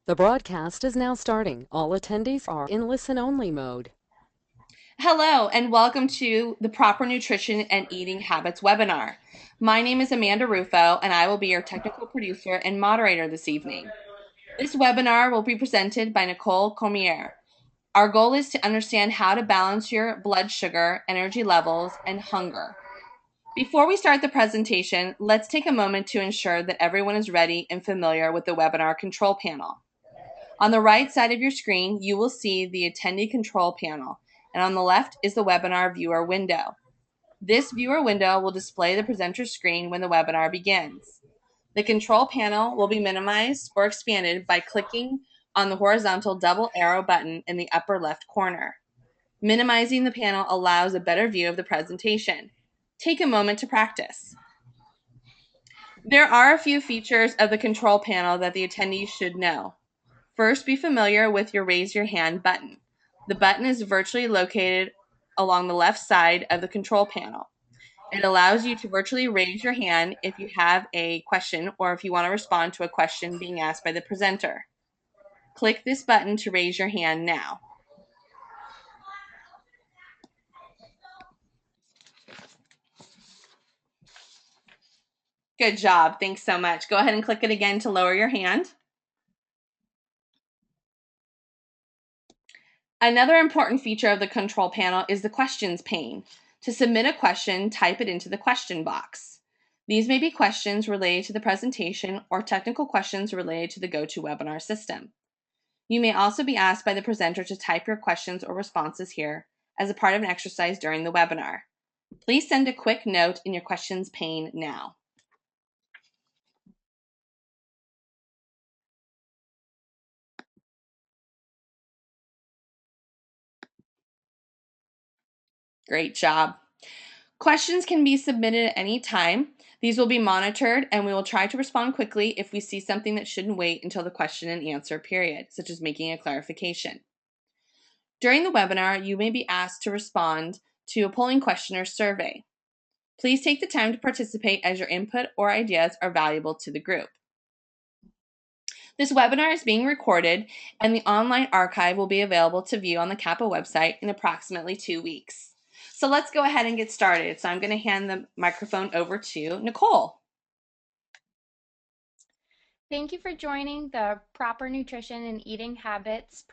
The broadcast is now starting. All attendees are in listen-only mode. Hello, and welcome to the Proper Nutrition and Eating Habits webinar. My name is Amanda Rufo, and I will be your technical producer and moderator this evening. This webinar will be presented by Nicole Cormier. Our goal is to understand how to balance your blood sugar, energy levels, and hunger. Before we start the presentation, let's take a moment to ensure that everyone is ready and familiar with the webinar control panel. On the right side of your screen, you will see the attendee control panel, and on the left is the webinar viewer window. This viewer window will display the presenter's screen when the webinar begins. The control panel will be minimized or expanded by clicking on the horizontal double arrow button in the upper left corner. Minimizing the panel allows a better view of the presentation. Take a moment to practice. There are a few features of the control panel that the attendees should know. First, be familiar with your raise your hand button. The button is virtually located along the left side of the control panel. It allows you to virtually raise your hand if you have a question or if you want to respond to a question being asked by the presenter. Click this button to raise your hand now. Good job. Thanks so much. Go ahead and click it again to lower your hand. Another important feature of the control panel is the questions pane. To submit a question, type it into the question box. These may be questions related to the presentation or technical questions related to the GoToWebinar system. You may also be asked by the presenter to type your questions or responses here as a part of an exercise during the webinar. Please send a quick note in your questions pane now. Great job. Questions can be submitted at any time. These will be monitored and we will try to respond quickly if we see something that shouldn't wait until the question and answer period, such as making a clarification. During the webinar, you may be asked to respond to a polling question or survey. Please take the time to participate as your input or ideas are valuable to the group. This webinar is being recorded and the online archive will be available to view on the CAPA website in approximately 2 weeks. So let's go ahead and get started. So I'm going to hand the microphone over to Nicole. Thank you for joining the Proper Nutrition and Eating Habits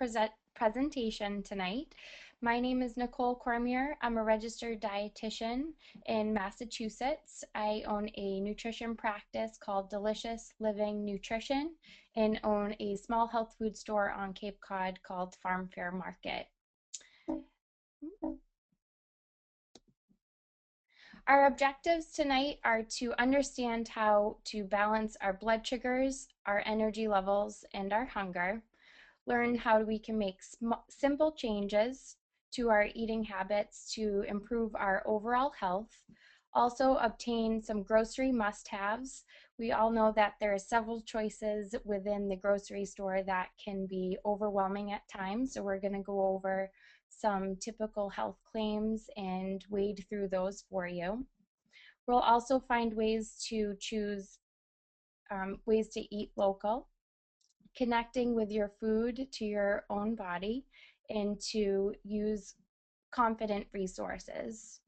presentation tonight. My name is Nicole Cormier. I'm a registered dietitian in Massachusetts. I own a nutrition practice called Delicious Living Nutrition and own a small health food store on Cape Cod called Farm Fair Market. Our objectives tonight are to understand how to balance our blood sugars, our energy levels, and our hunger, learn how we can make simple changes to our eating habits to improve our overall health, also obtain some grocery must-haves. We all know that there are several choices within the grocery store that can be overwhelming at times, so we're going to go over some typical health claims and wade through those for you. We'll also find ways to choose ways to eat local, connecting with your food to your own body, and to use confident resources.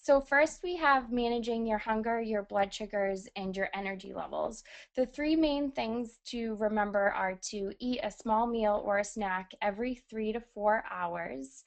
So first we have managing your hunger, your blood sugars, and your energy levels. The three main things to remember are to eat a small meal or a snack every 3 to 4 hours.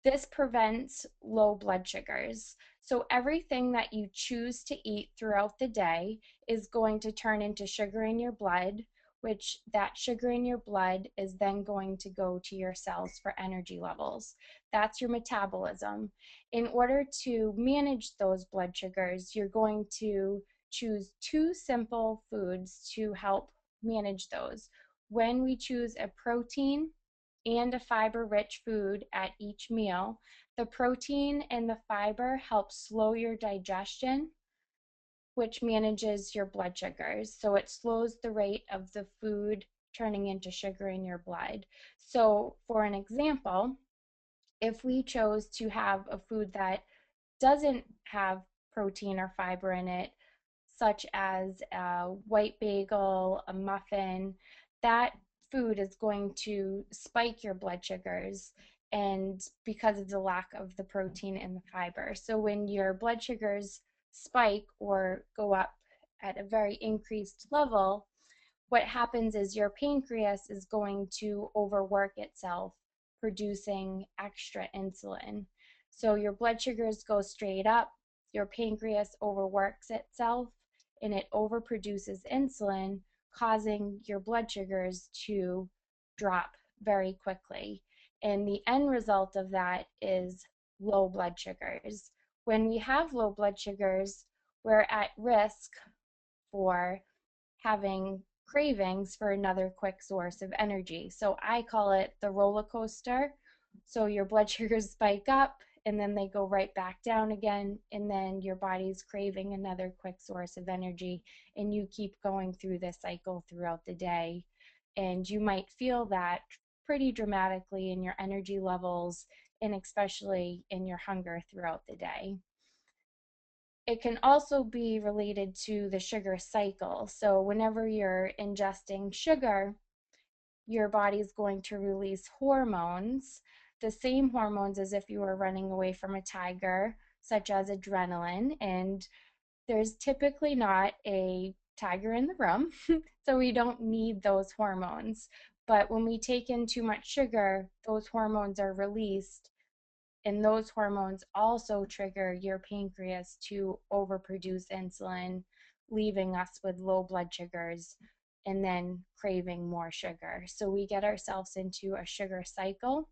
This prevents low blood sugars. So everything that you choose to eat throughout the day is going to turn into sugar in your blood, which that sugar in your blood is then going to go to your cells for energy levels. That's your metabolism. In order to manage those blood sugars, you're going to choose two simple foods to help manage those. When we choose a protein and a fiber-rich food at each meal, the protein and the fiber help slow your digestion, which manages your blood sugars. So it slows the rate of the food turning into sugar in your blood. So for an example, if we chose to have a food that doesn't have protein or fiber in it, such as a white bagel, a muffin, that food is going to spike your blood sugars and because of the lack of the protein and the fiber. So when your blood sugars spike or go up at a very increased level, what happens is your pancreas is going to overwork itself producing extra insulin. So your blood sugars go straight up, your pancreas overworks itself, and it overproduces insulin, causing your blood sugars to drop very quickly. And the end result of that is low blood sugars. When we have low blood sugars, we're at risk for having cravings for another quick source of energy. So I call it the roller coaster. So your blood sugars spike up and then they go right back down again, and then your body's craving another quick source of energy, and you keep going through this cycle throughout the day. And you might feel that pretty dramatically in your energy levels and especially in your hunger throughout the day. It can also be related to the sugar cycle. So whenever you're ingesting sugar, your body's going to release hormones, the same hormones as if you were running away from a tiger, such as adrenaline. And there's typically not a tiger in the room, so we don't need those hormones. But when we take in too much sugar, those hormones are released, and those hormones also trigger your pancreas to overproduce insulin, leaving us with low blood sugars and then craving more sugar. So we get ourselves into a sugar cycle.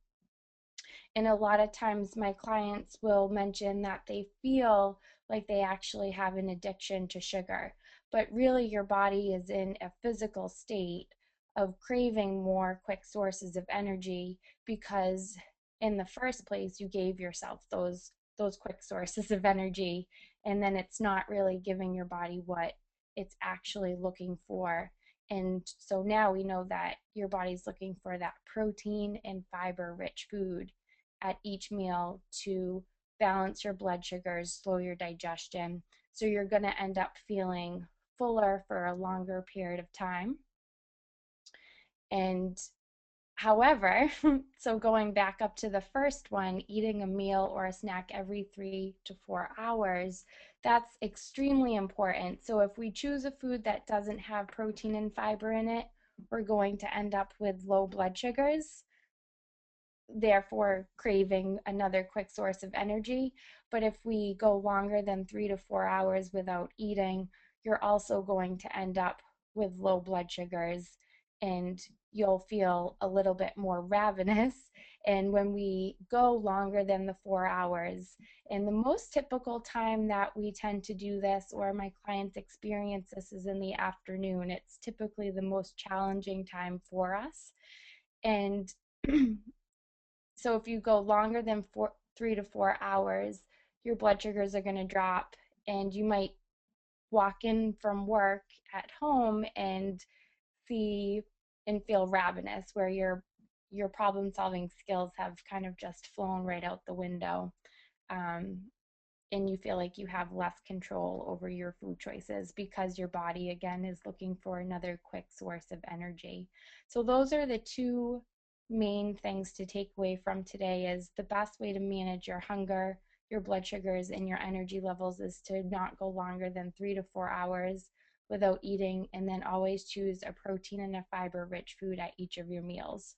And a lot of times my clients will mention that they feel like they actually have an addiction to sugar, but really your body is in a physical state of craving more quick sources of energy because in the first place you gave yourself those quick sources of energy, and then it's not really giving your body what it's actually looking for. And so now we know that your body's looking for that protein and fiber rich food at each meal to balance your blood sugars, slow your digestion. So you're going to end up feeling fuller for a longer period of time. And however, so going back up to the first one, eating a meal or a snack every 3 to 4 hours, that's extremely important. So if we choose a food that doesn't have protein and fiber in it, we're going to end up with low blood sugars, therefore craving another quick source of energy. But if we go longer than 3 to 4 hours without eating, you're also going to end up with low blood sugars, and you'll feel a little bit more ravenous. And when we go longer than the 4 hours, and the most typical time that we tend to do this, or my clients experience this, is in the afternoon. It's typically the most challenging time for us. And so if you go longer than 3 to 4 hours, your blood sugars are going to drop, and you might walk in from work at home and see and feel ravenous, where your problem solving skills have kind of just flown right out the window. And you feel like you have less control over your food choices because your body again is looking for another quick source of energy. So those are the two main things to take away from today. Is the best way to manage your hunger, your blood sugars, and your energy levels is to not go longer than 3 to 4 hours without eating, and then always choose a protein and a fiber rich food at each of your meals.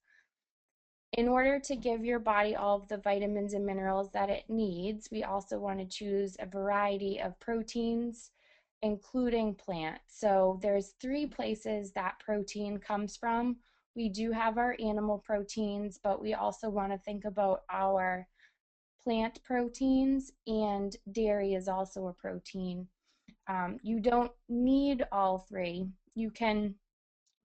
In order to give your body all of the vitamins and minerals that it needs, we also want to choose a variety of proteins, including plants. So there's 3 places that protein comes from. We do have our animal proteins, but we also want to think about our plant proteins, and dairy is also a protein. You don't need all 3. You can,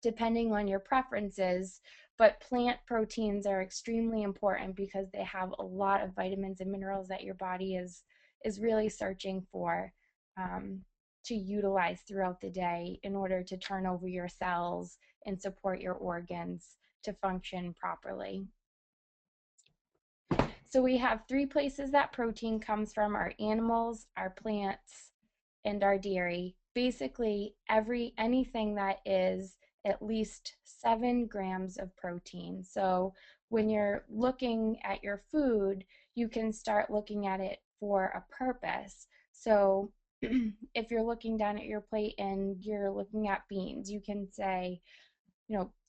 depending on your preferences, but plant proteins are extremely important because they have a lot of vitamins and minerals that your body is really searching for, to utilize throughout the day in order to turn over your cells and support your organs to function properly. So we have 3 places that protein comes from: our animals, our plants, and our dairy. basically anything that is at least 7 grams of protein. So when you're looking at your food, you can start looking at it for a purpose. So if you're looking down at your plate and you're looking at beans, you can say,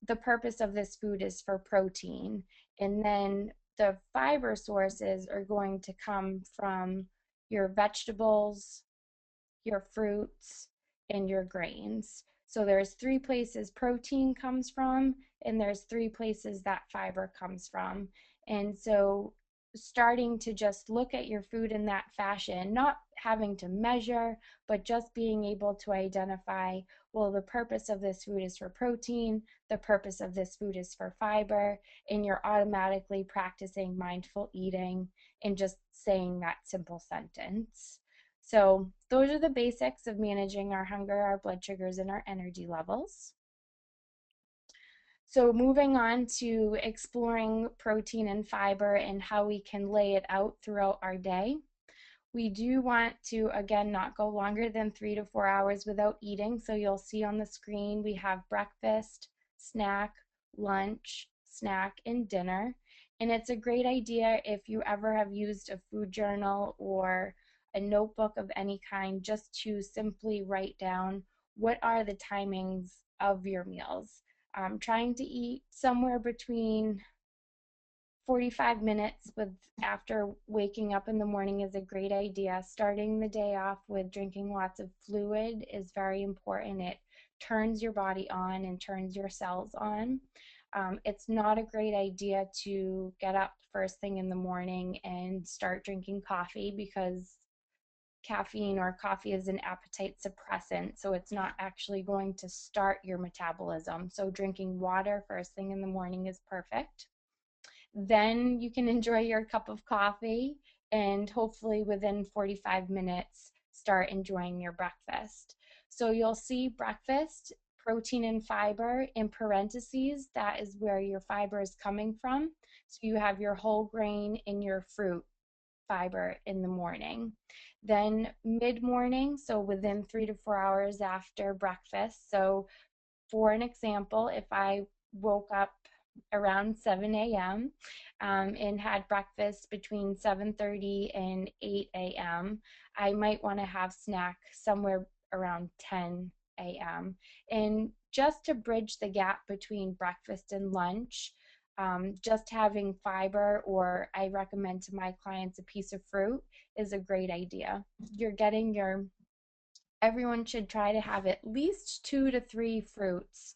the purpose of this food is for protein. And then the fiber sources are going to come from your vegetables, your fruits, and your grains. So there's 3 places protein comes from, and there's 3 places that fiber comes from. And so starting to just look at your food in that fashion, not having to measure, but just being able to identify, well, the purpose of this food is for protein, the purpose of this food is for fiber, and you're automatically practicing mindful eating and just saying that simple sentence. So those are the basics of managing our hunger, our blood sugars, and our energy levels. So moving on to exploring protein and fiber and how we can lay it out throughout our day. We do want to, again, not go longer than 3 to 4 hours without eating. So you'll see on the screen we have breakfast, snack, lunch, snack, and dinner. And it's a great idea if you ever have used a food journal or a notebook of any kind, just to simply write down what are the timings of your meals. Trying to eat somewhere between 45 minutes after waking up in the morning is a great idea. Starting the day off with drinking lots of fluid is very important. It turns your body on and turns your cells on. It's not a great idea to get up first thing in the morning and start drinking coffee, because caffeine or coffee is an appetite suppressant, so it's not actually going to start your metabolism. So drinking water first thing in the morning is perfect. Then you can enjoy your cup of coffee, and hopefully within 45 minutes start enjoying your breakfast. So you'll see breakfast, protein and fiber in parentheses. That is where your fiber is coming from. So you have your whole grain and your fruit fiber in the morning. Then mid-morning, so within 3 to 4 hours after breakfast. So for an example, if I woke up around 7 a.m. And had breakfast between 7:30 and 8 a.m., I might want to have snack somewhere around 10 a.m. And just to bridge the gap between breakfast and lunch, just having fiber, or I recommend to my clients a piece of fruit, is a great idea. You're getting everyone should try to have at least 2 to 3 fruits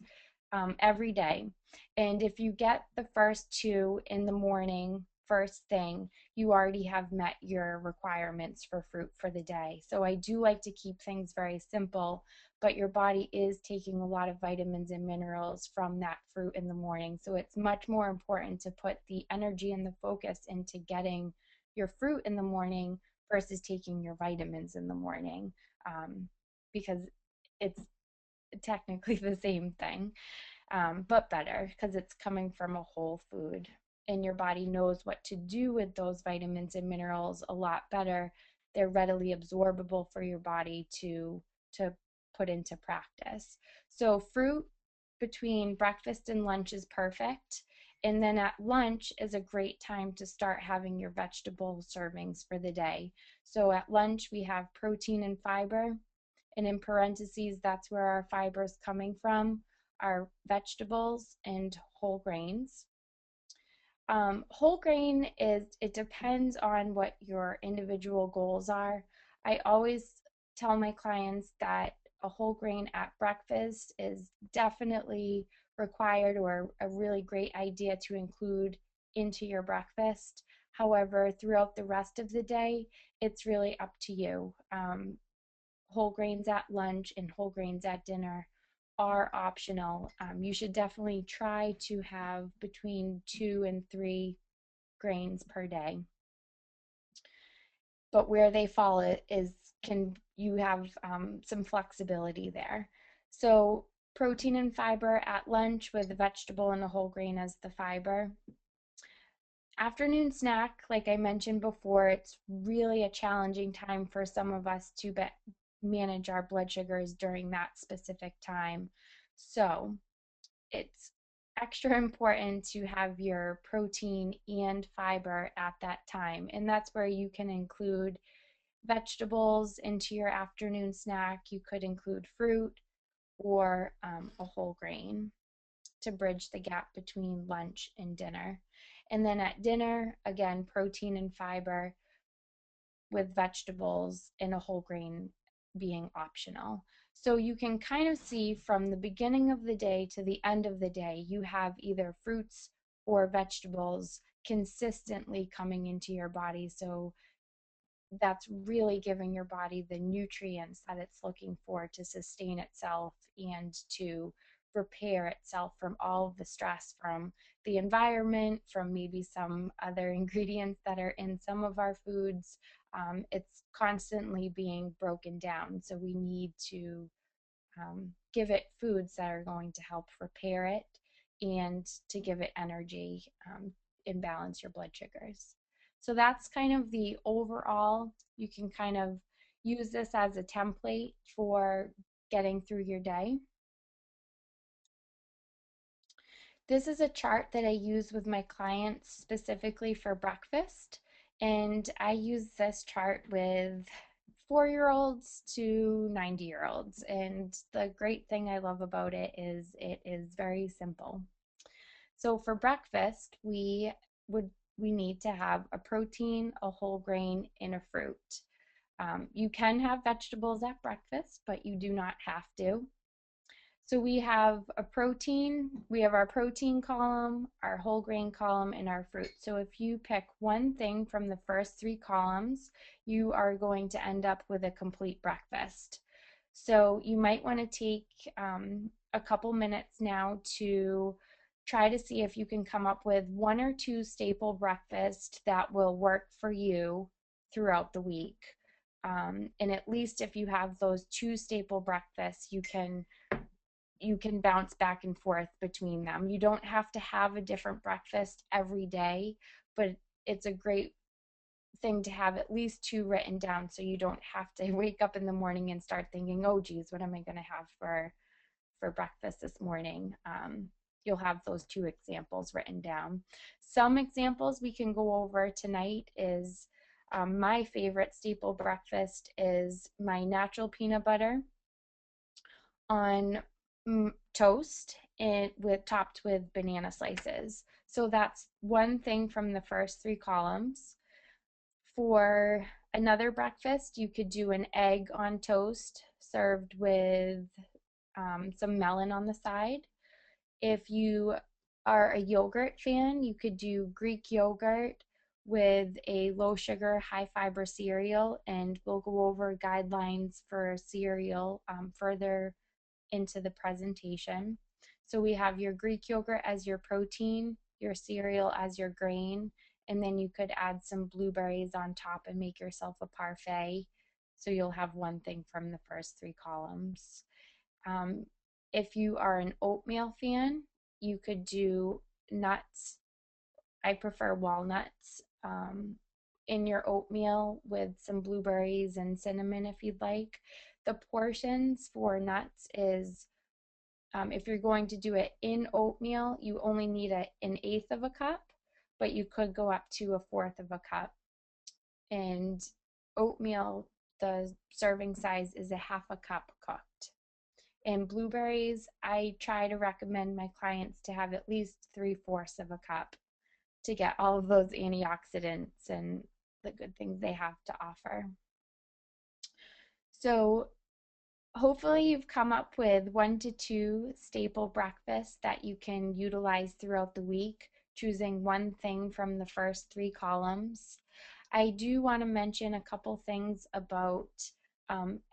every day. And if you get the first 2 in the morning, first thing, you already have met your requirements for fruit for the day. So I do like to keep things very simple, but your body is taking a lot of vitamins and minerals from that fruit in the morning. So it's much more important to put the energy and the focus into getting your fruit in the morning versus taking your vitamins in the morning, because it's technically the same thing, but better because it's coming from a whole food, and your body knows what to do with those vitamins and minerals a lot better. They're readily absorbable for your body to put into practice. So fruit between breakfast and lunch is perfect. And then at lunch is a great time to start having your vegetable servings for the day. So at lunch we have protein and fiber, and in parentheses, that's where our fiber is coming from, our vegetables and whole grains. Whole grain it depends on what your individual goals are. I always tell my clients that a whole grain at breakfast is definitely required, or a really great idea to include into your breakfast. However, throughout the rest of the day, it's really up to you. Whole grains at lunch and whole grains at dinner are optional. You should definitely try to have between 2 and 3 grains per day. But where they fall can you have some flexibility there. So protein and fiber at lunch with a vegetable and a whole grain as the fiber. Afternoon snack, like I mentioned before, it's really a challenging time for some of us to manage our blood sugars during that specific time. So it's extra important to have your protein and fiber at that time. And that's where you can include vegetables into your afternoon snack. You could include fruit or a whole grain to bridge the gap between lunch and dinner. And then at dinner, again, protein and fiber with vegetables and a whole grain being optional. So you can kind of see from the beginning of the day to the end of the day, you have either fruits or vegetables consistently coming into your body. So that's really giving your body the nutrients that it's looking for to sustain itself and to repair itself from all of the stress from the environment, from maybe some other ingredients that are in some of our foods. It's constantly being broken down. So we need to give it foods that are going to help repair it and to give it energy and balance your blood sugars. So that's kind of the overall. You can kind of use this as a template for getting through your day. This is a chart that I use with my clients specifically for breakfast. And I use this chart with 4-year-olds to 90-year-olds. And the great thing I love about it is very simple. So for breakfast, we need to have a protein, a whole grain, and a fruit. You can have vegetables at breakfast, but you do not have to. So we have our protein column, our whole grain column, and our fruit. So if you pick one thing from the first 3 columns, you are going to end up with a complete breakfast. So you might want to take a couple minutes now to try to see if you can come up with 1 or 2 staple breakfasts that will work for you throughout the week. And at least if you have those 2 staple breakfasts, you can bounce back and forth between them. You don't have to have a different breakfast every day, but it's a great thing to have at least 2 written down so you don't have to wake up in the morning and start thinking, oh geez, what am I going to have for breakfast this morning? You'll have those 2 examples written down. Some examples we can go over tonight is my favorite staple breakfast is my natural peanut butter on toast and topped with banana slices. So that's one thing from the first 3 columns. For another breakfast, you could do an egg on toast served with some melon on the side. If you are a yogurt fan, you could do Greek yogurt with a low sugar, high fiber cereal, and we'll go over guidelines for cereal further into the presentation. So we have your Greek yogurt as your protein, your cereal as your grain, and then you could add some blueberries on top and make yourself a parfait. So you'll have one thing from the first 3 columns. If you are an oatmeal fan, you could do nuts. I prefer walnuts in your oatmeal with some blueberries and cinnamon if you'd like. The portions for nuts is if you're going to do it in oatmeal, you only need an 1/8 of a cup, but you could go up to a 1/4 of a cup. And oatmeal, the serving size is a 1/2 a cup cooked. And blueberries, I try to recommend my clients to have at least 3/4 of a cup to get all of those antioxidants and the good things they have to offer. So hopefully you've come up with 1 to 2 staple breakfasts that you can utilize throughout the week, choosing one thing from the first 3 columns. I do want to mention a couple things about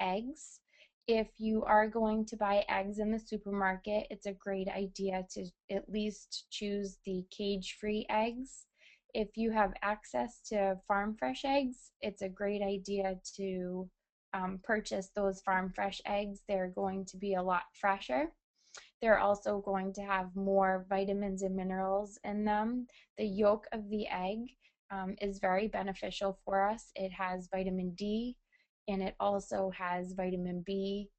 eggs. If you are going to buy eggs in the supermarket, it's a great idea to at least choose the cage-free eggs. If you have access to farm fresh eggs, it's a great idea to purchase those farm fresh eggs. They're going to be a lot fresher. They're also going to have more vitamins and minerals in them. The yolk of the egg is very beneficial for us. It has vitamin D, and it also has vitamin B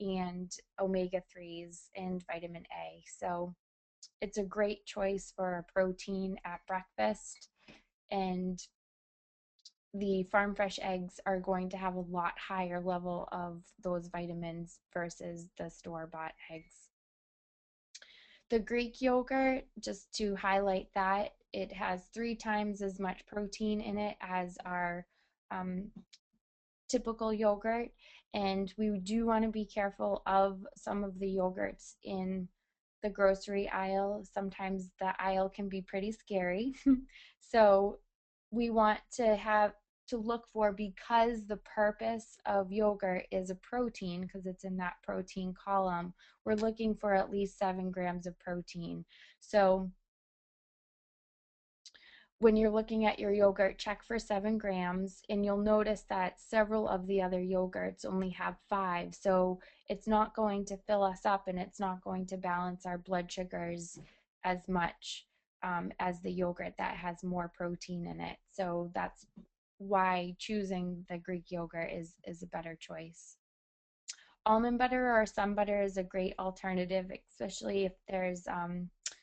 and omega-3s and vitamin A. So it's a great choice for a protein at breakfast. And the farm fresh eggs are going to have a lot higher level of those vitamins versus the store-bought eggs. The Greek yogurt, just to highlight that, it has 3 times as much protein in it as our um, typical yogurt. And we do want to be careful of some of the yogurts in the grocery aisle. Sometimes the aisle can be pretty scary. So we want to look for, because the purpose of yogurt is a protein, because it's in that protein column, we're looking for at least 7 grams of protein. So when you're looking at your yogurt, check for 7 grams, and you'll notice that several of the other yogurts only have 5. So it's not going to fill us up, and it's not going to balance our blood sugars as much as the yogurt that has more protein in it. So that's why choosing the Greek yogurt is a better choice. Almond butter or sun butter is a great alternative, especially if there's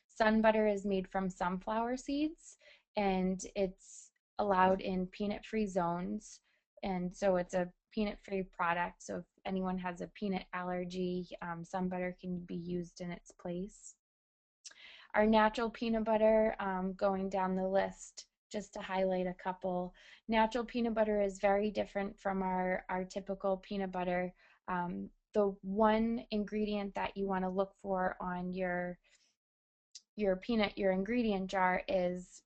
sun butter is made from sunflower seeds, and it's allowed in peanut-free zones, and so it's a peanut-free product. So if anyone has a peanut allergy, sun butter can be used in its place. Our natural peanut butter, going down the list, just to highlight a couple. Natural peanut butter is very different from our typical peanut butter. The one ingredient that you want to look for on your ingredient jar is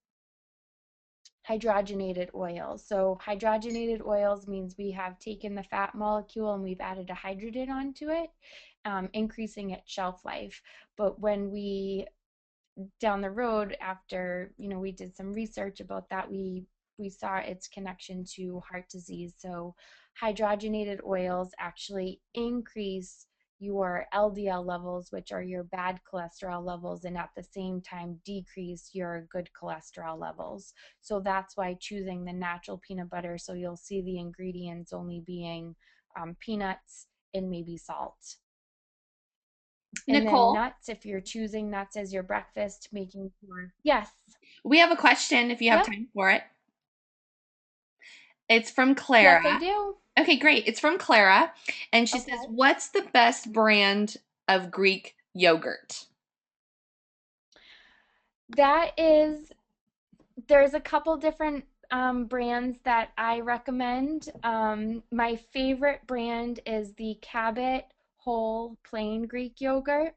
hydrogenated oils. So hydrogenated oils means we have taken the fat molecule and we've added a hydrogen onto it, increasing its shelf life. But when we down the road, after we did some research about that, we saw its connection to heart disease. So hydrogenated oils actually increase your LDL levels, which are your bad cholesterol levels, and at the same time decrease your good cholesterol levels. So that's why choosing the natural peanut butter, so you'll see the ingredients only being peanuts and maybe salt. And then Nicole, nuts, if you're choosing nuts as your breakfast, making sure. Yes. we have a question if you have Yep. time for it. It's from Yes, Clara. I do. Okay, great. It's from Clara, and she says, Okay. "What's the best brand of Greek yogurt?" There's a couple different brands that I recommend. My favorite brand is the Cabot Whole Plain Greek Yogurt,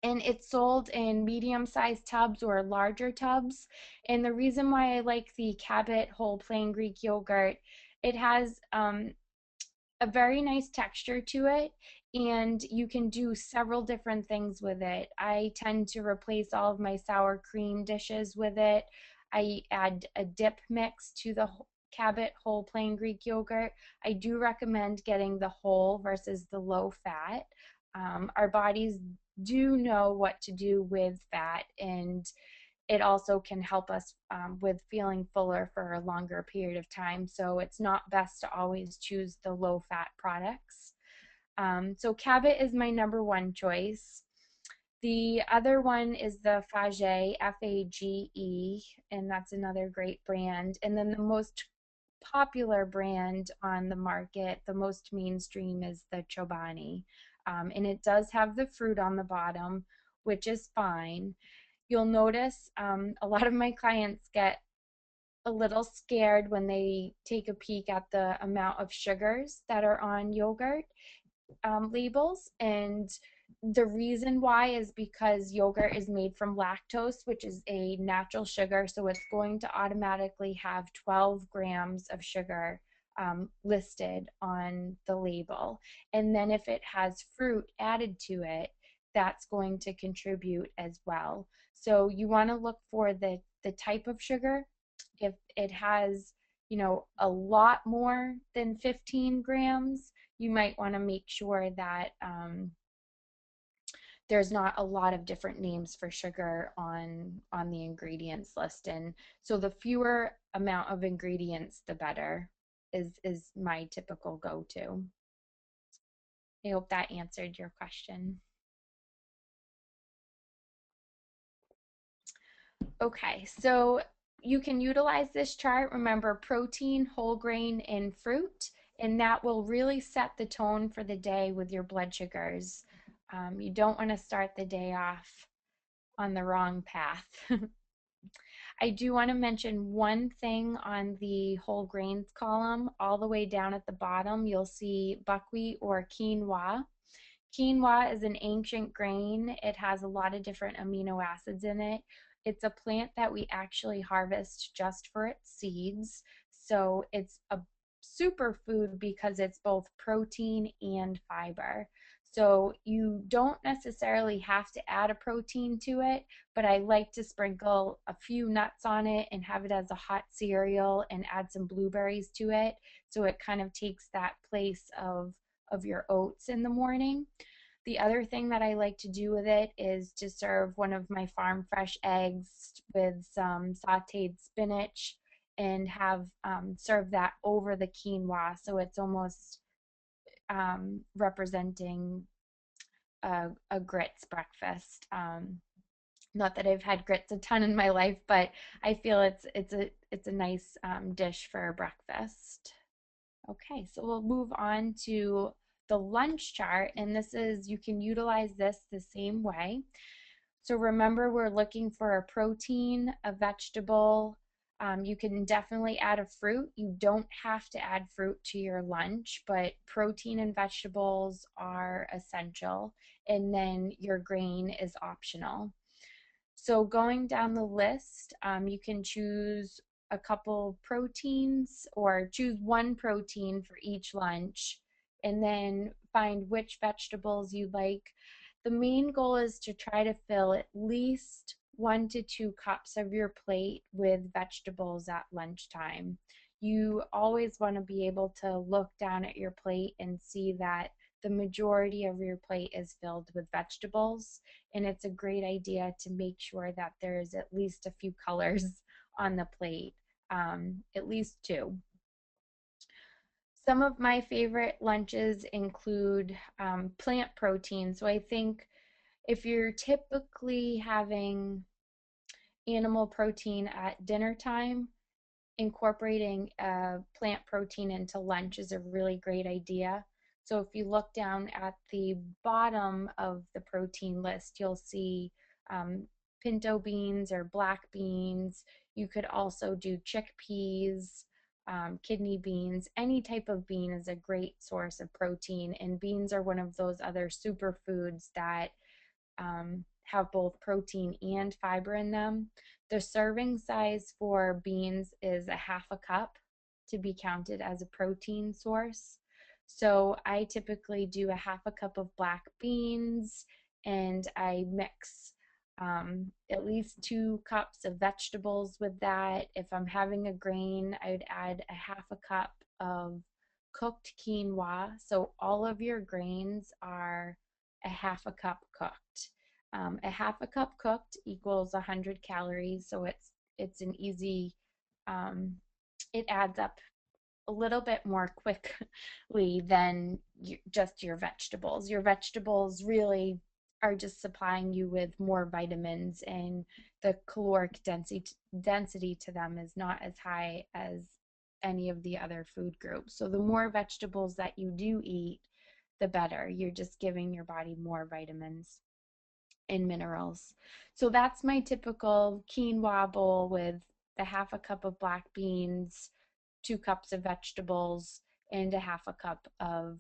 and it's sold in medium-sized tubs or larger tubs. And the reason why I like the Cabot Whole Plain Greek Yogurt, it has a very nice texture to it, and you can do several different things with it. I tend to replace all of my sour cream dishes with it. I add a dip mix to the Cabot Whole Plain Greek Yogurt. I do recommend getting the whole versus the low fat. Our bodies do know what to do with fat, and it also can help us with feeling fuller for a longer period of time. So it's not best to always choose the low fat products. So Cabot is my #1 choice. The other one is the Fage, Fage, and that's another great brand. And then the most popular brand on the market, the most mainstream, is the Chobani. And it does have the fruit on the bottom, which is fine. You'll notice a lot of my clients get a little scared when they take a peek at the amount of sugars that are on yogurt labels. And the reason why is because yogurt is made from lactose, which is a natural sugar. So it's going to automatically have 12 grams of sugar listed on the label. And then if it has fruit added to it, that's going to contribute as well. So you want to look for the type of sugar. If it has, a lot more than 15 grams, you might want to make sure that there's not a lot of different names for sugar on the ingredients list. And so the fewer amount of ingredients, the better. is my typical go-to. I hope that answered your question. Okay, so you can utilize this chart. Remember, protein, whole grain, and fruit, and that will really set the tone for the day with your blood sugars. You don't want to start the day off on the wrong path. I do want to mention one thing on the whole grains column. All the way down at the bottom, you'll see buckwheat or quinoa. Quinoa is an ancient grain. It has a lot of different amino acids in it. It's a plant that we actually harvest just for its seeds. So it's a superfood because it's both protein and fiber. So you don't necessarily have to add a protein to it, but I like to sprinkle a few nuts on it and have it as a hot cereal and add some blueberries to it. So it kind of takes that place of your oats in the morning. The other thing that I like to do with it is to serve one of my farm fresh eggs with some sauteed spinach and have serve that over the quinoa. So it's almost representing a grits breakfast. Not that I've had grits a ton in my life, but I feel it's a nice dish for breakfast. Okay, so we'll move on to the lunch chart, and this is, you can utilize this the same way. So remember, we're looking for a protein, a vegetable. You can definitely add a fruit. You don't have to add fruit to your lunch, but protein and vegetables are essential, and then your grain is optional. So going down the list, you can choose a couple proteins or choose one protein for each lunch and then find which vegetables you like. The main goal is to try to fill at least 1 to 2 cups of your plate with vegetables at lunchtime. You always want to be able to look down at your plate and see that the majority of your plate is filled with vegetables, and it's a great idea to make sure that there's at least a few colors on the plate, at least 2. Some of my favorite lunches include plant protein. So I think if you're typically having animal protein at dinner time, incorporating plant protein into lunch is a really great idea. So if you look down at the bottom of the protein list, you'll see pinto beans or black beans. You could also do chickpeas, kidney beans. Any type of bean is a great source of protein, and beans are one of those other superfoods that have both protein and fiber in them. The serving size for beans is a half a cup to be counted as a protein source. So I typically do a half a cup of black beans and I mix at least 2 cups of vegetables with that. If I'm having a grain, I would add a half a cup of cooked quinoa. So all of your grains are a half a cup cooked. A half a cup cooked equals 100 calories, so it's an easy, it adds up a little bit more quickly than just your vegetables. Your vegetables really are just supplying you with more vitamins, and the caloric density to them is not as high as any of the other food groups. So the more vegetables that you do eat, the better. You're just giving your body more vitamins and minerals. So that's my typical quinoa bowl with the half a cup of black beans, 2 cups of vegetables, and a half a cup of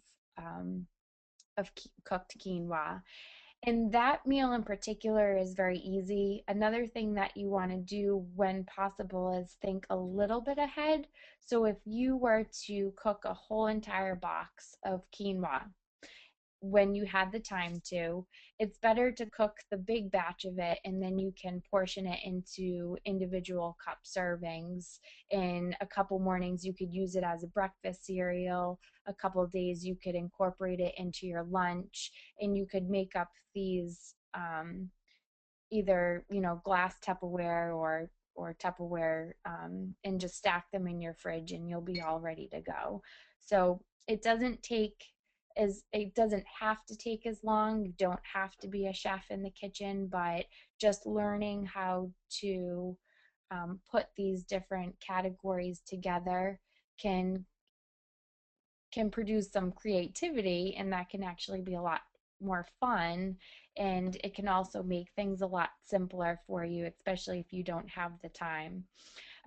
cooked quinoa. And that meal in particular is very easy. Another thing that you want to do when possible is think a little bit ahead. So if you were to cook a whole entire box of quinoa, when you have the time to, it's better to cook the big batch of it and then you can portion it into individual cup servings. In a couple mornings, you could use it as a breakfast cereal. A couple of days, you could incorporate it into your lunch, and you could make up these either glass Tupperware or or Tupperware, and just stack them in your fridge and you'll be all ready to go. So it doesn't have to take as long. You don't have to be a chef in the kitchen, but just learning how to put these different categories together can produce some creativity, and that can actually be a lot more fun, and it can also make things a lot simpler for you, especially if you don't have the time.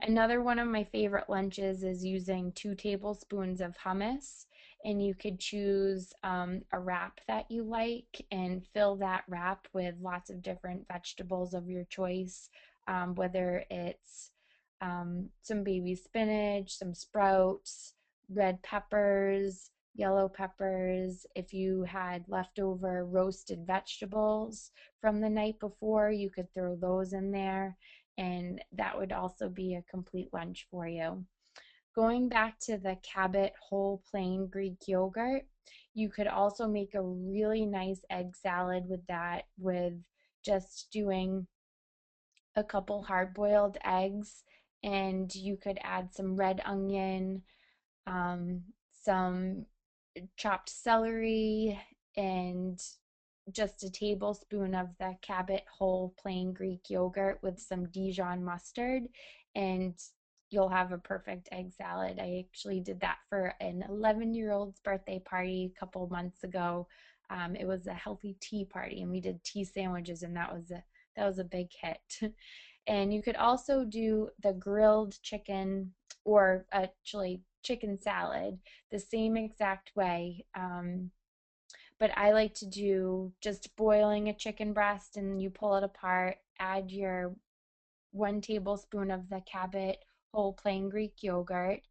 Another one of my favorite lunches is using 2 tablespoons of hummus, and you could choose a wrap that you like and fill that wrap with lots of different vegetables of your choice, whether it's some baby spinach, some sprouts, red peppers, yellow peppers. If you had leftover roasted vegetables from the night before, you could throw those in there, and that would also be a complete lunch for you. Going back to the Cabot whole plain Greek yogurt, you could also make a really nice egg salad with that, with just doing a couple hard-boiled eggs, and you could add some red onion, um, some chopped celery, and just a tablespoon of the Cabot whole plain Greek yogurt with some Dijon mustard, and you'll have a perfect egg salad. I actually did that for an 11-year-old's birthday party a couple months ago. It was a healthy tea party, and we did tea sandwiches, and that was a big hit. And you could also do the grilled chicken, or actually chicken salad, the same exact way. But I like to do just boiling a chicken breast, and you pull it apart, add your 1 tablespoon of the Cabot whole plain Greek yogurt.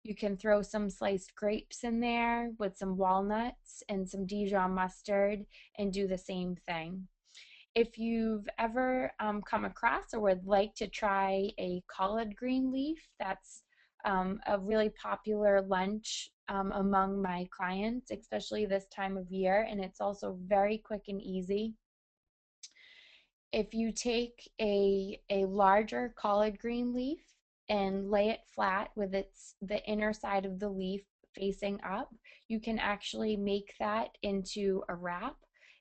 You can throw some sliced grapes in there with some walnuts and some Dijon mustard and do the same thing. If you've ever come across or would like to try a collard green leaf, that's a really popular lunch among my clients, especially this time of year, and it's also very quick and easy. If you take a larger collard green leaf and lay it flat with the inner side of the leaf facing up, you can actually make that into a wrap,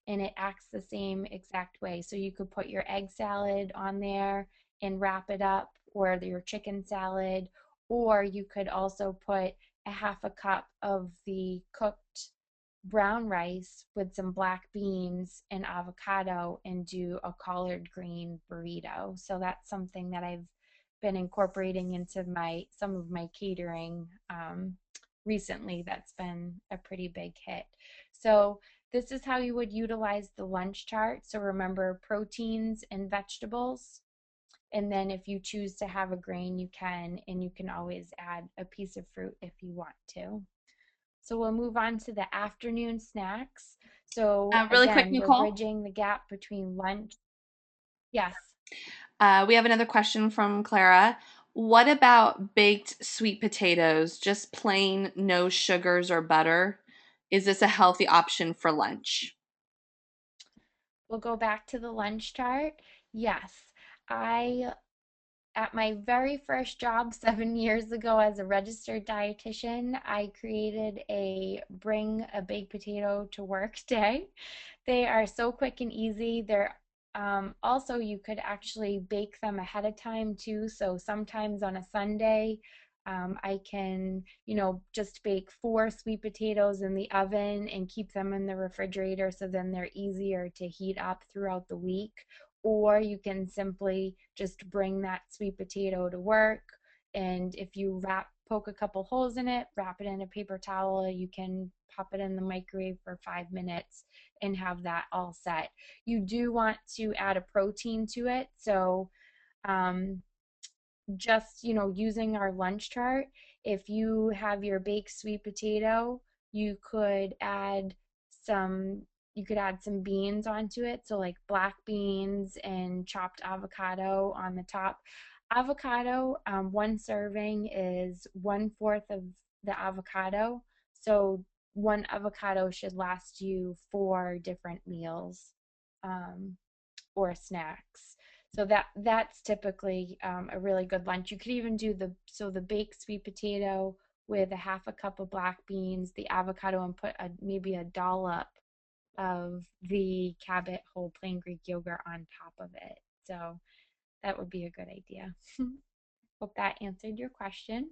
and it acts the same exact way. So you could put your egg salad on there and wrap it up, or your chicken salad, or you could also put a half a cup of the cooked brown rice with some black beans and avocado and do a collard green burrito. So that's something that I've been incorporating into some of my catering recently. That's been a pretty big hit. So this is how you would utilize the lunch chart. So remember, proteins and vegetables. And then if you choose to have a grain, you can, and you can always add a piece of fruit if you want to. So we'll move on to the afternoon snacks. So Really quick, again, we're Nicole. bridging the gap between lunch. Yes. We have another question from Clara. What about baked sweet potatoes? Just plain, no sugars or butter? Is this a healthy option for lunch? We'll go back to the lunch chart. Yes. I At my very first job 7 years ago as a registered dietitian, I created a bring a baked potato to work day. They are so quick and easy. They're also, you could actually bake them ahead of time too. So sometimes on a Sunday, I can, just bake 4 sweet potatoes in the oven and keep them in the refrigerator, so then they're easier to heat up throughout the week. Or you can simply just bring that sweet potato to work, and if you poke a couple holes in it, wrap it in a paper towel, you can pop it in the microwave for 5 minutes and have that all set. You do want to add a protein to it, so just, using our lunch chart, if you have your baked sweet potato, you could add some beans onto it, so like black beans and chopped avocado on the top. Avocado, 1 serving is 1/4 of the avocado, so 1 avocado should last you 4 different meals, or snacks. So that's typically a really good lunch. You could even do the baked sweet potato with a half a cup of black beans, the avocado, and put maybe a dollop of the Cabot whole plain Greek yogurt on top of it. So that would be a good idea. Hope that answered your question.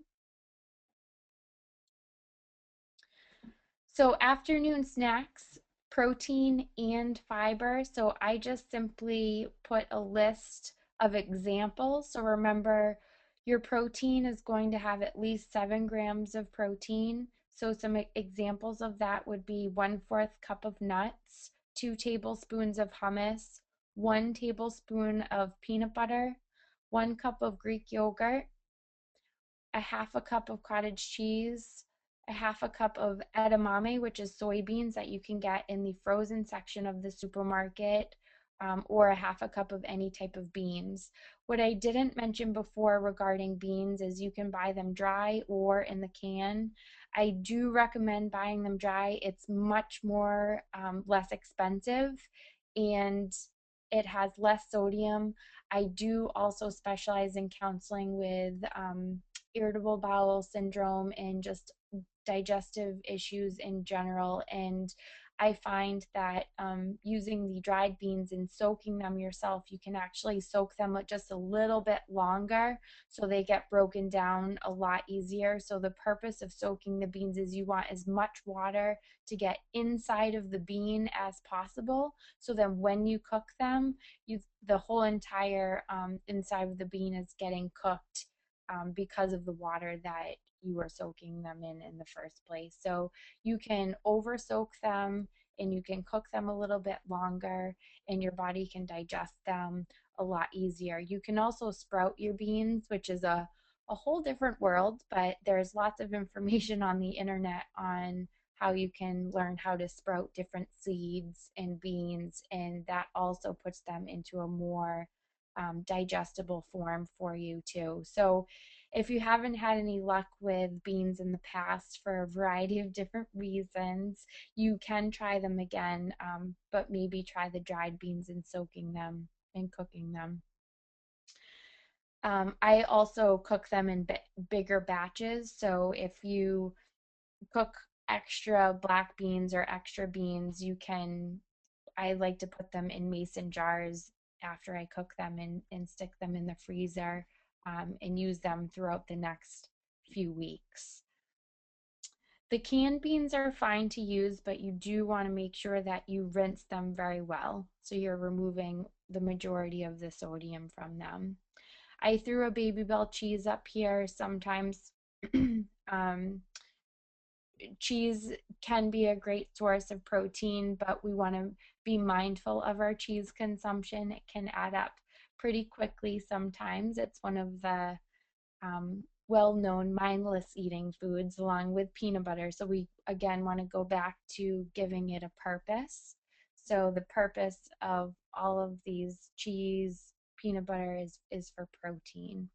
So afternoon snacks, protein and fiber. So I just simply put a list of examples. So remember, your protein is going to have at least 7 grams of protein. So some examples of that would be 1/4 cup of nuts, 2 tablespoons of hummus, 1 tablespoon of peanut butter, 1 cup of Greek yogurt, a half a cup of cottage cheese, a half a cup of edamame, which is soybeans that you can get in the frozen section of the supermarket, or a half a cup of any type of beans. What I didn't mention before regarding beans is you can buy them dry or in the can. I do recommend buying them dry. It's much more less expensive and it has less sodium. I do also specialize in counseling with irritable bowel syndrome and just digestive issues in general. And I find that using the dried beans and soaking them yourself, you can actually soak them just a little bit longer so they get broken down a lot easier. So the purpose of soaking the beans is you want as much water to get inside of the bean as possible. So then when you cook them, the whole entire inside of the bean is getting cooked because of the water that you were soaking them in the first place. So you can over soak them and you can cook them a little bit longer and your body can digest them a lot easier. You can also sprout your beans, which is a whole different world, but there's lots of information on the internet on how you can learn how to sprout different seeds and beans, and that also puts them into a more digestible form for you too. So if you haven't had any luck with beans in the past for a variety of different reasons, you can try them again, but maybe try the dried beans and soaking them and cooking them. I also cook them in bigger batches. So if you cook extra black beans or extra beans, I like to put them in mason jars after I cook them and stick them in the freezer and use them throughout the next few weeks. The canned beans are fine to use, but you do want to make sure that you rinse them very well so you're removing the majority of the sodium from them. I threw a Baby Bell cheese up here. Sometimes cheese can be a great source of protein, but we want to be mindful of our cheese consumption. It can add up pretty quickly sometimes. It's one of the well-known mindless eating foods along with peanut butter. So we again want to go back to giving it a purpose. So the purpose of all of these cheese, peanut butter is for protein.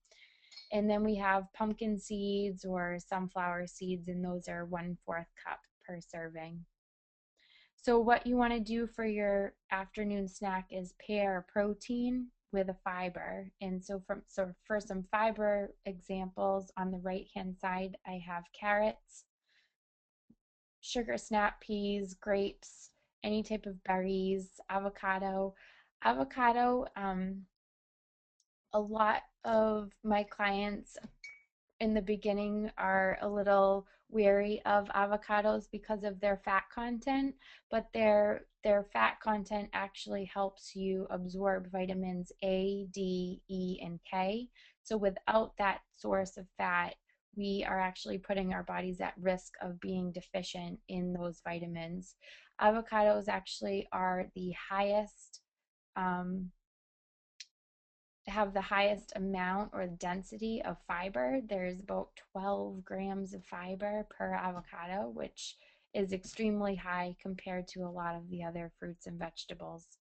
And then we have pumpkin seeds or sunflower seeds, and those are 1/4 cup per serving. So what you want to do for your afternoon snack is pair protein with a fiber. And so for some fiber examples, on the right hand side, I have carrots, sugar snap peas, grapes, any type of berries, avocado. Avocado, a lot of my clients in the beginning are a little wary of avocados because of their fat content, but their fat content actually helps you absorb vitamins A, D, E, and K. So without that source of fat, we are actually putting our bodies at risk of being deficient in those vitamins. Avocados actually are the highest have the highest amount or density of fiber. There's about 12 grams of fiber per avocado, which is extremely high compared to a lot of the other fruits and vegetables.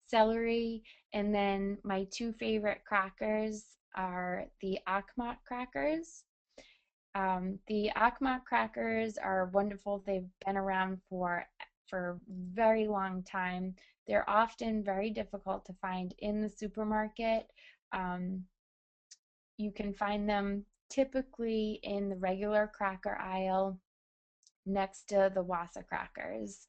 Celery, and then my two favorite crackers are the Akmat crackers. The Akmat crackers are wonderful. They've been around for a very long time. They're often very difficult to find in the supermarket. Um, you can find them typically in the regular cracker aisle next to the Wassa crackers.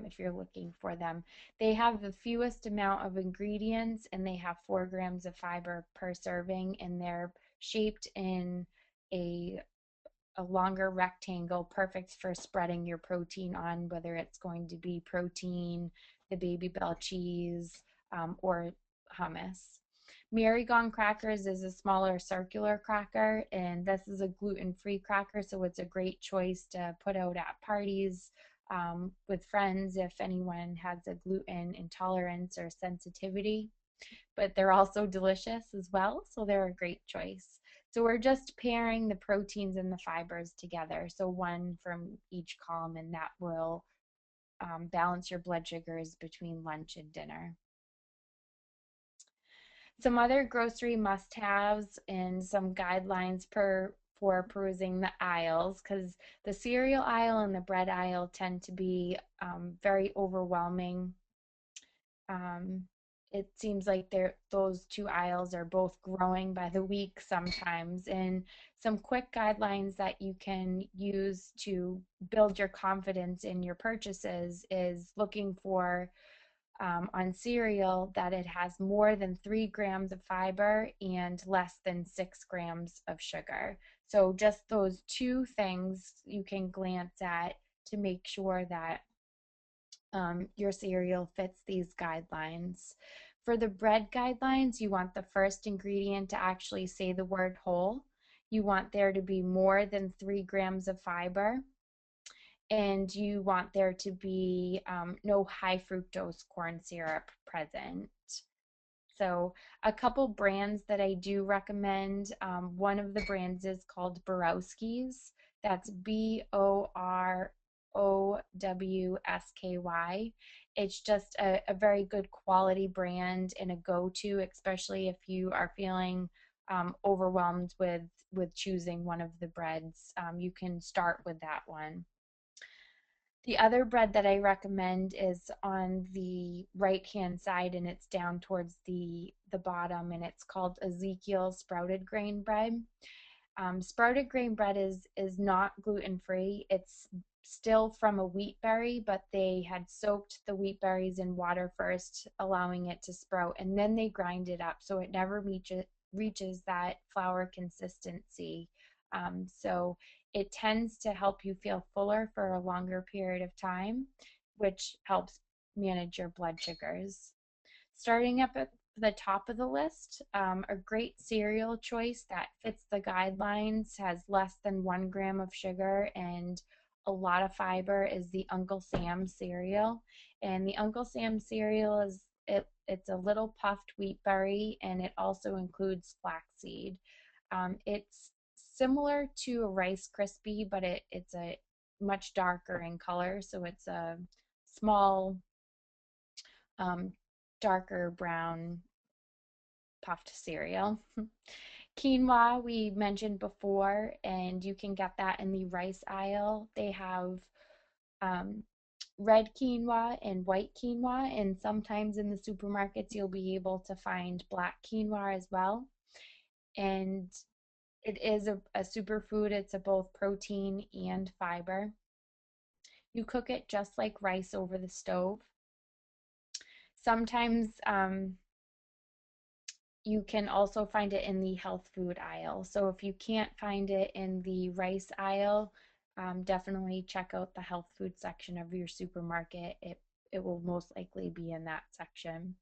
If you're looking for them, they have the fewest amount of ingredients and they have 4 grams of fiber per serving, and they're shaped in a a longer rectangle, perfect for spreading your protein on, whether it's going to be protein, the Baby Bell cheese, or hummus. Marigon crackers is a smaller circular cracker, and this is a gluten-free cracker, so it's a great choice to put out at parties with friends if anyone has a gluten intolerance or sensitivity. But they're also delicious as well, so they're a great choice. So we're just pairing the proteins and the fibers together, so one from each column, and that will balance your blood sugars between lunch and dinner. Some other grocery must-haves and some guidelines for perusing the aisles, because the cereal aisle and the bread aisle tend to be very overwhelming. It seems like those two aisles are both growing by the week sometimes. And some quick guidelines that you can use to build your confidence in your purchases is looking for on cereal that it has more than 3 grams of fiber and less than 6 grams of sugar. So just those two things you can glance at to make sure that your cereal fits these guidelines. For the bread guidelines, you want the first ingredient to actually say the word whole. You want there to be more than 3 grams of fiber, and you want there to be no high fructose corn syrup present. So a couple brands that I do recommend, one of the brands is called Borowski's. That's Borowsky. It's just a very good quality brand and a go-to, especially if you are feeling overwhelmed with choosing one of the breads. You can start with that one. The other bread that I recommend is on the right-hand side, and it's down towards the bottom, and it's called Ezekiel sprouted grain bread. Sprouted grain bread is not gluten-free. It's still from a wheat berry, but they had soaked the wheat berries in water first, allowing it to sprout, and then they grind it up, so it never reaches that flour consistency. So it tends to help you feel fuller for a longer period of time, which helps manage your blood sugars. Starting up at the top of the list, a great cereal choice that fits the guidelines, has less than 1 gram of sugar and a lot of fiber, is the Uncle Sam cereal. And the Uncle Sam cereal it's a little puffed wheat berry, and it also includes flaxseed. It's similar to a Rice Krispie, but it's a much darker in color, so it's a small, um, darker brown puffed cereal. Quinoa we mentioned before, and you can get that in the rice aisle. They have um, red quinoa and white quinoa, and sometimes in the supermarkets you'll be able to find black quinoa as well. And it is a superfood. It's a both protein and fiber. You cook it just like rice over the stove. Sometimes you can also find it in the health food aisle. So if you can't find it in the rice aisle, definitely check out the health food section of your supermarket. It will most likely be in that section.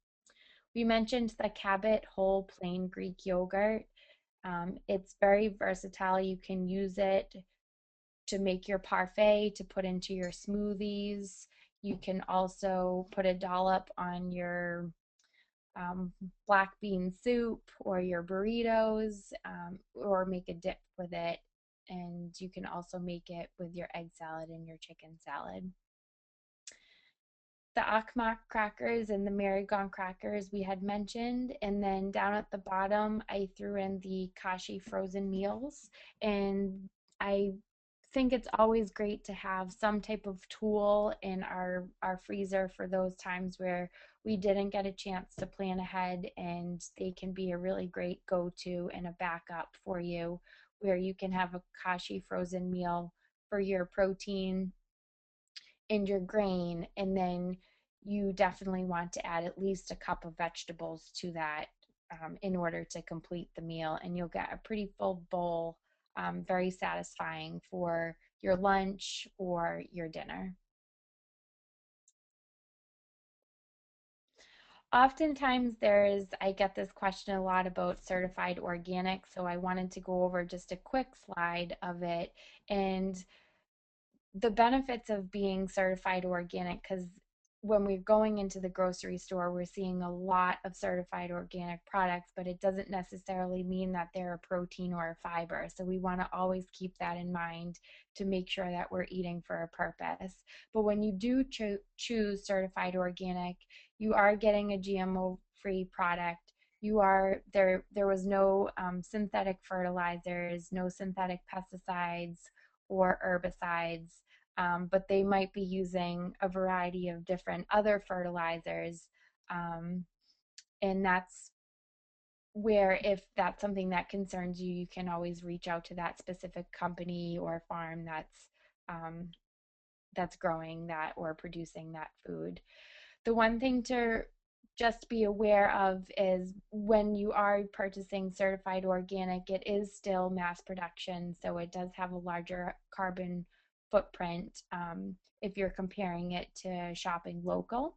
We mentioned the Cabot whole plain Greek yogurt. It's very versatile. You can use it to make your parfait, to put into your smoothies. You can also put a dollop on your black bean soup or your burritos, or make a dip with it. And you can also make it with your egg salad and your chicken salad. The Akmak crackers and the Marigon crackers we had mentioned, and then down at the bottom I threw in the Kashi frozen meals, and I think it's always great to have some type of tool in our freezer for those times where we didn't get a chance to plan ahead, and they can be a really great go-to and a backup for you, where you can have a Kashi frozen meal for your protein and your grain, and then you definitely want to add at least a cup of vegetables to that, in order to complete the meal, and you'll get a pretty full bowl, very satisfying for your lunch or your dinner. Oftentimes I get this question a lot about certified organic, so I wanted to go over just a quick slide of it. And the benefits of being certified organic, because when we're going into the grocery store, we're seeing a lot of certified organic products, but it doesn't necessarily mean that they're a protein or a fiber. So we want to always keep that in mind to make sure that we're eating for a purpose. But when you do choose certified organic, you are getting a GMO free product. You are there was no synthetic fertilizers, no synthetic pesticides or herbicides, but they might be using a variety of different other fertilizers. Um, and that's where, if that's something that concerns you, you can always reach out to that specific company or farm um, that's growing that or producing that food. The one thing to just be aware of is when you are purchasing certified organic, it is still mass production, so it does have a larger carbon footprint, if you're comparing it to shopping local,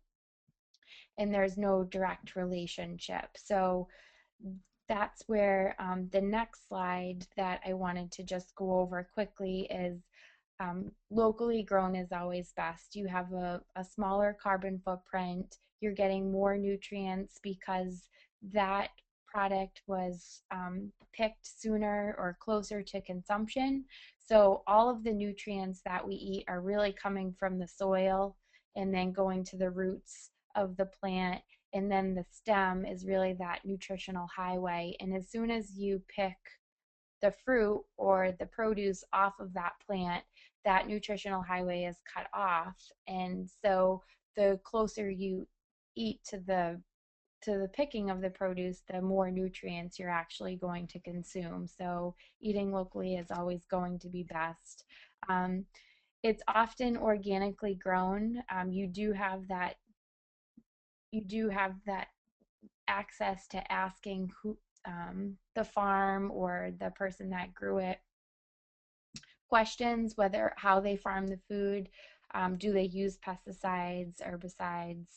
and there's no direct relationship. So that's where, the next slide that I wanted to just go over quickly is, locally grown is always best. You have a smaller carbon footprint. You're getting more nutrients because that product was, picked sooner or closer to consumption. So all of the nutrients that we eat are really coming from the soil and then going to the roots of the plant. And then the stem is really that nutritional highway. And as soon as you pick the fruit or the produce off of that plant, that nutritional highway is cut off. And so the closer you eat to the picking of the produce, the more nutrients you're actually going to consume. So eating locally is always going to be best. Um, it's often organically grown. You do have that access to asking who, the farm or the person that grew it, questions, whether how they farm the food, do they use pesticides, herbicides.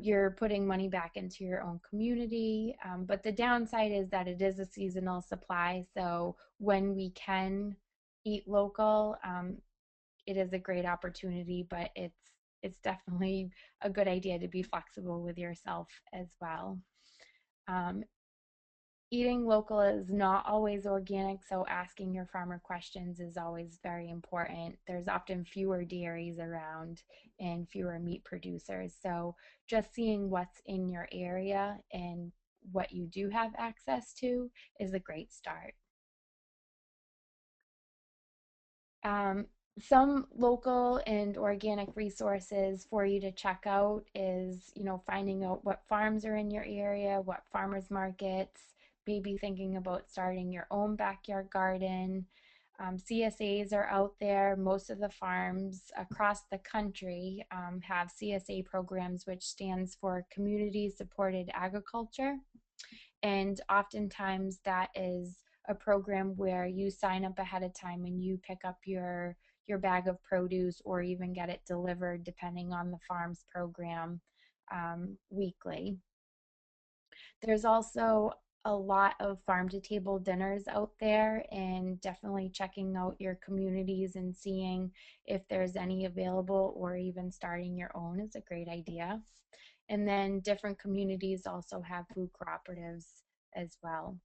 You're putting money back into your own community, but the downside is that it is a seasonal supply. So when we can eat local, it is a great opportunity, but it's definitely a good idea to be flexible with yourself as well. Um, Eating local is not always organic, so asking your farmer questions is always very important. There's often fewer dairies around and fewer meat producers, so just seeing what's in your area and what you do have access to is a great start. Um, some local and organic resources for you to check out is, finding out what farms are in your area, what farmers markets, maybe thinking about starting your own backyard garden. CSAs are out there. Most of the farms across the country, have CSA programs, which stands for Community Supported Agriculture. And oftentimes that is a program where you sign up ahead of time and you pick up your bag of produce or even get it delivered depending on the farm's program, weekly. There's also a lot of farm to table dinners out there, and definitely checking out your communities and seeing if there's any available, or even starting your own is a great idea. And then different communities also have food cooperatives as well.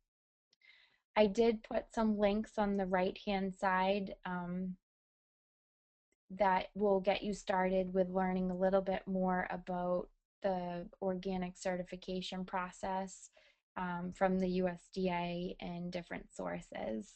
I did put some links on the right hand side, that will get you started with learning a little bit more about the organic certification process, from the USDA and different sources.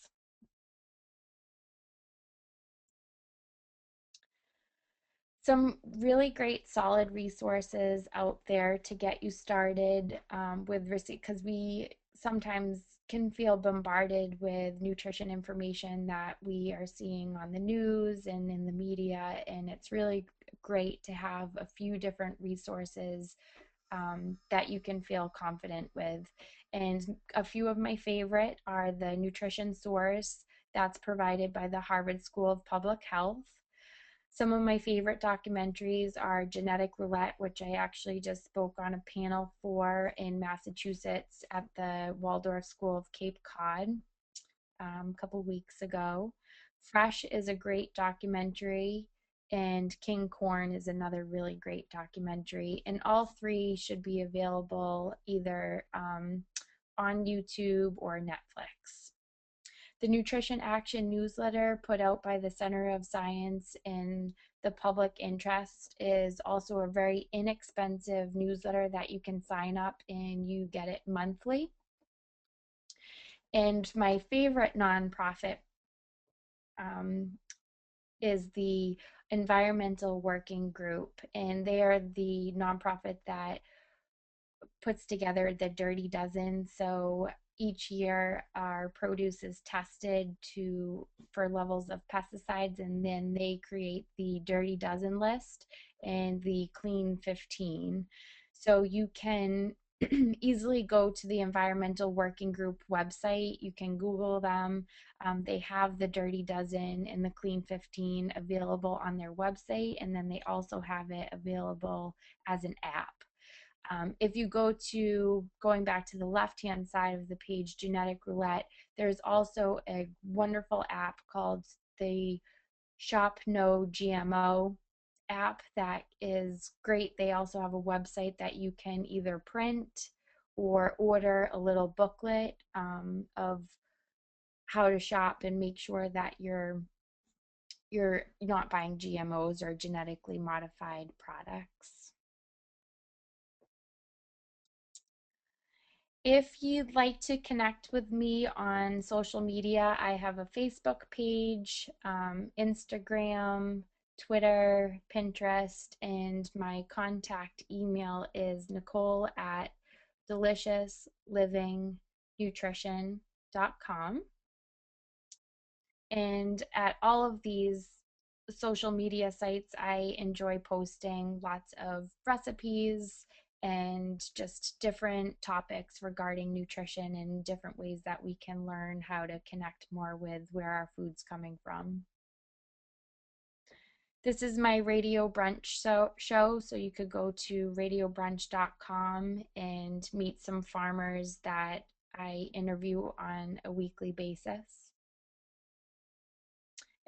some really great solid resources out there to get you started with receipt, because we sometimes can feel bombarded with nutrition information that we are seeing on the news and in the media, and it's really great to have a few different resources that you can feel confident with. And a few of my favorite are the Nutrition Source that's provided by the Harvard School of Public Health. Some of my favorite documentaries are Genetic Roulette, which I actually just spoke on a panel for in Massachusetts at the Waldorf School of Cape Cod a couple weeks ago. Fresh is a great documentary, and King Corn is another really great documentary. And all three should be available either on YouTube or Netflix. The Nutrition Action newsletter put out by the Center of Science in the Public Interest is also a very inexpensive newsletter that you can sign up and you get it monthly. And my favorite nonprofit is the Environmental Working Group, and they are the nonprofit that puts together the Dirty Dozen. So each year our produce is tested for levels of pesticides, and then they create the Dirty Dozen list and the Clean 15. So you can easily go to the Environmental Working Group website. You can Google them. They have the Dirty Dozen and the Clean 15 available on their website, and then they also have it available as an app. If you going back to the left-hand side of the page, Genetic Roulette, there's also a wonderful app called the Shop No GMO app that is great. They also have a website that you can either print or order a little booklet of how to shop and make sure that you're not buying GMOs or genetically modified products. If you'd like to connect with me on social media, I have a Facebook page, Instagram, Twitter, Pinterest, and my contact email is nicole@deliciousLivingNutrition.com. And at all of these social media sites, I enjoy posting lots of recipes and just different topics regarding nutrition and different ways that we can learn how to connect more with where our food's coming from. This is my radio brunch show, so you could go to radiobrunch.com and meet some farmers that I interview on a weekly basis.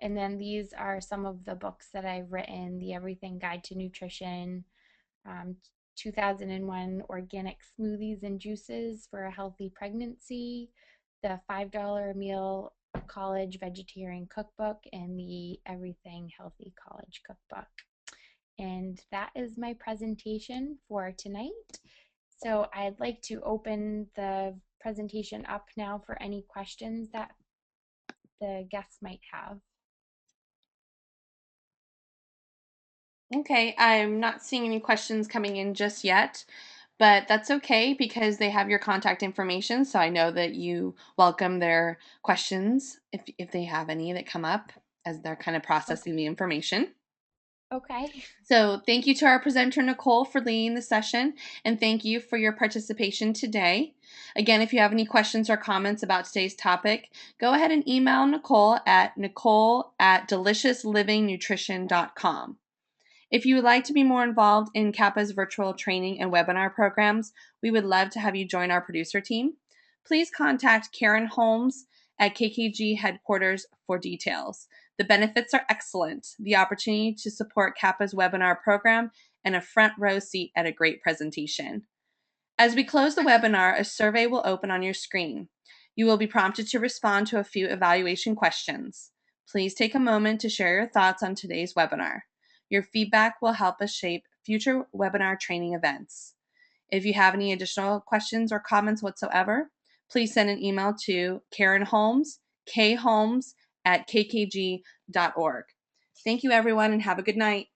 And then these are some of the books that I've written: The Everything Guide to Nutrition, 2001 Organic Smoothies and Juices for a Healthy Pregnancy, the $5 a Meal College Vegetarian Cookbook, and the Everything Healthy College Cookbook. And that is my presentation for tonight. So I'd like to open the presentation up now for any questions that the guests might have. Okay, I'm not seeing any questions coming in just yet, but that's okay because they have your contact information, so I know that you welcome their questions if they have any that come up as they're kind of processing the information. Okay. So thank you to our presenter, Nicole, for leading the session, and thank you for your participation today. Again, if you have any questions or comments about today's topic, go ahead and email Nicole at deliciouslivingnutrition.com. If you would like to be more involved in CAPA's virtual training and webinar programs, we would love to have you join our producer team. Please contact Karen Holmes at KKG headquarters for details. The benefits are excellent: the opportunity to support CAPA's webinar program and a front row seat at a great presentation. As we close the webinar, a survey will open on your screen. You will be prompted to respond to a few evaluation questions. Please take a moment to share your thoughts on today's webinar. Your feedback will help us shape future webinar training events. If you have any additional questions or comments whatsoever, please send an email to Karen Holmes, kholmes@kkg.org. Thank you, everyone, and have a good night.